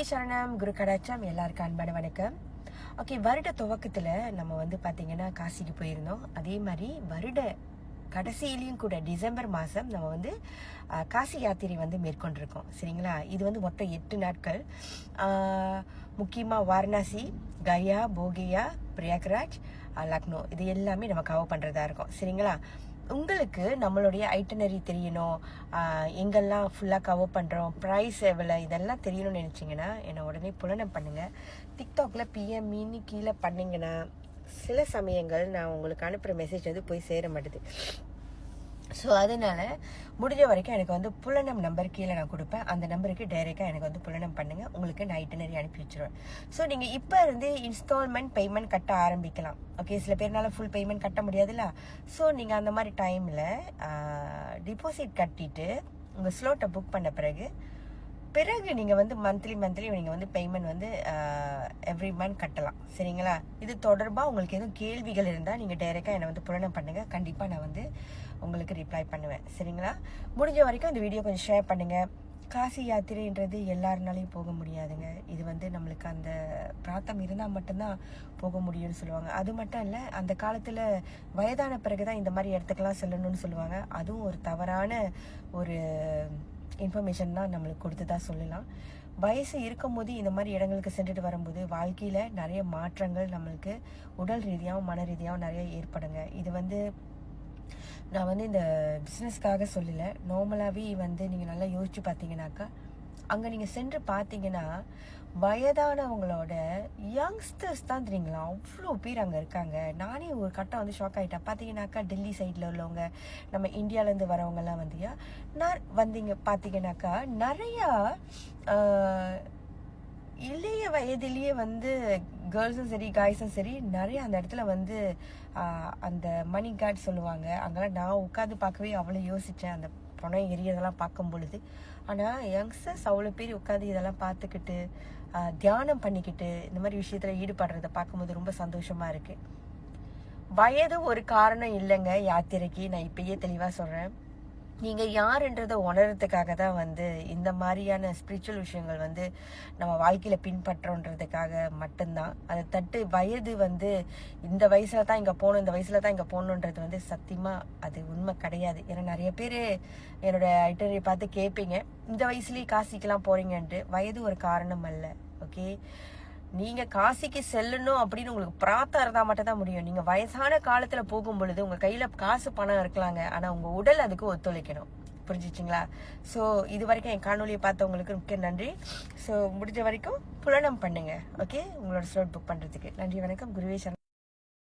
சரணம் குரு கடாச்சம் எல்லாருக்கும் அன்பான வணக்கம். ஓகே, வருட துவக்கத்தில் நம்ம பார்த்தீங்கன்னா காசிக்கு போயிருந்தோம். அதே மாதிரி வருட கடைசியிலையும் கூட டிசம்பர் மாதம் நம்ம காசி யாத்திரை மேற்கொண்டிருக்கோம். சரிங்களா? இது மொத்தம் 8 நாட்கள். முக்கியமாக வாரணாசி, கயா, போகியா, பிரயாக்ராஜ், லக்னோ இது எல்லாமே நம்ம கவர் பண்ணுறதா இருக்கும். சரிங்களா? உங்களுக்கு நம்மளுடைய ஐட்டனரி தெரியணும், எங்கெல்லாம் ஃபுல்லாக கவர் பண்ணுறோம், ப்ரைஸ் எவ்வளோ, இதெல்லாம் தெரியணும்னு நினச்சிங்கன்னா என்னை உடனே புலனம் பண்ணுங்கள். டிக்டாக்ல பிஎம்இன்னு கீழே பண்ணிங்கன்னா சில சமயங்கள் நான் உங்களுக்கு அனுப்புகிற மெசேஜ் போய் சேர மாட்டுது. ஸோ அதனால முடிஞ்ச வரைக்கும் எனக்கு புலனம் நம்பர் கீழே நான் கொடுப்பேன். அந்த நம்பருக்கு டைரெக்டாக எனக்கு புலனம் பண்ணுங்கள். உங்களுக்கு நான் ஐட்டனரி அனுப்பி வச்சுருவேன். ஸோ நீங்கள் இப்போ இருந்து இன்ஸ்டால்மெண்ட் பேமெண்ட் கட்ட ஆரம்பிக்கலாம். ஓகே, சில பேர்னால ஃபுல் பேமெண்ட் கட்ட முடியாதுல்ல. ஸோ நீங்கள் அந்த மாதிரி டைமில் டிபாசிட் கட்டிட்டு உங்கள் ஸ்லோட்டை புக் பண்ண பிறகு நீங்கள் மந்த்லி நீங்கள் பேமெண்ட் எவ்ரி மந்த் கட்டலாம். சரிங்களா? இது தொடர்பாக உங்களுக்கு எதுவும் கேள்விகள் இருந்தால் நீங்கள் டைரெக்டாக என்னை புலனம் பண்ணுங்கள். கண்டிப்பாக நான் உங்களுக்கு ரிப்ளை பண்ணுவேன். சரிங்களா? முடிஞ்ச வரைக்கும் இந்த வீடியோ கொஞ்சம் ஷேர் பண்ணுங்கள். காசி யாத்திரைன்றது எல்லாருனாலையும் போக முடியாதுங்க. இது நம்மளுக்கு அந்த பிரார்த்தம் இருந்தால் மட்டும்தான் போக முடியும்னு சொல்லுவாங்க. அது மட்டும் இல்லை, அந்த காலத்தில் வயதான பிறகு தான் இந்த மாதிரி இடத்துக்கெல்லாம் செல்லணும்னு சொல்லுவாங்க. அதுவும் ஒரு தவறான ஒரு இன்ஃபர்மேஷன் தான் நம்மளுக்கு கொடுத்து தான் சொல்லலாம். வயசு இருக்கும் போது இந்த மாதிரி இடங்களுக்கு சென்றுட்டு வரும்போது வாழ்க்கையில் நிறைய மாற்றங்கள் நம்மளுக்கு உடல் ரீதியாகவும் மன ரீதியாகவும் நிறைய ஏற்படுங்க. இது நான் இந்த பிஸ்னஸ்க்காக சொல்லலை, நார்மலாகவே நீங்கள் நல்லா யோசிச்சு பார்த்தீங்கன்னாக்கா அங்கே நீங்கள் சென்று பார்த்தீங்கன்னா வயதானவங்களோட யங்ஸ்டர்ஸ் தான் தெரியுங்களா, அவ்வளோ பேர் அங்கே இருக்காங்க. நானே ஒரு கட்டம் ஷாக் ஆகிட்டேன். பார்த்தீங்கன்னாக்கா டெல்லி சைடில் உள்ளவங்க, நம்ம இந்தியாவிலேருந்து வரவங்கெல்லாம் வந்தீங்க பார்த்தீங்கன்னாக்கா நிறையா இளைய வயதிலேயே கேர்ள்ஸும் சரி காய்ஸும் சரி நிறைய அந்த இடத்துல அந்த மணி கார்டு சொல்லுவாங்க. அங்கெல்லாம் நான் உட்காந்து பார்க்கவே அவ்வளோ யோசித்தேன், அந்த பணம் எரியதெல்லாம் பார்க்கும் பொழுது. ஆனால் யங்ஸ்டர்ஸ் அவ்வளோ பேர் உட்காந்து இதெல்லாம் பார்த்துக்கிட்டு தியானம் பண்ணிக்கிட்டு இந்த மாதிரி விஷயத்தில் ஈடுபடுறத பார்க்கும்போது ரொம்ப சந்தோஷமாக இருக்குது. வயது ஒரு காரணம் இல்லைங்க யாத்திரைக்கு. நான் இப்பயே தெளிவாக சொல்கிறேன். நீங்கள் யாருன்றதை உணர்றதுக்காக தான் இந்த மாதிரியான ஸ்பிரிச்சுவல் விஷயங்கள் நம்ம வாழ்க்கையில் பின்பற்றோன்றதுக்காக மட்டும்தான். அதை தட்டு வயது இந்த வயசில் தான் இங்கே போகணும், இந்த வயசில் தான் இங்கே போகணுன்றது சத்தியமாக அது உண்மை கிடையாது. ஏன்னா நிறைய பேர் என்னோட ஐட்டனரி பார்த்து கேட்பீங்க, இந்த வயசுலேயே காசிக்கெல்லாம் போகிறீங்கன்ட்டு. வயது ஒரு காரணம் அல்ல. ஓகே, நீங்கள் காசிக்கு செல்லணும் அப்படின்னு உங்களுக்கு பிரார்த்தம் இருந்தால் மட்டும் தான் முடியும். நீங்கள் வயசான காலத்தில் போகும் பொழுது உங்கள் கையில் காசு பணம் இருக்கலாங்க, ஆனால் உங்கள் உடல் அதுக்கு ஒத்துழைக்கணும். புரிஞ்சிச்சிங்களா? ஸோ இது வரைக்கும் என் காணொலியை பார்த்தவங்களுக்கு மிக்க நன்றி. ஸோ முடிஞ்ச வரைக்கும் புலனம் பண்ணுங்க. ஓகே, உங்களோட ஸ்லோட் புக் பண்ணுறதுக்கு நன்றி. வணக்கம். குருவே சரணம்.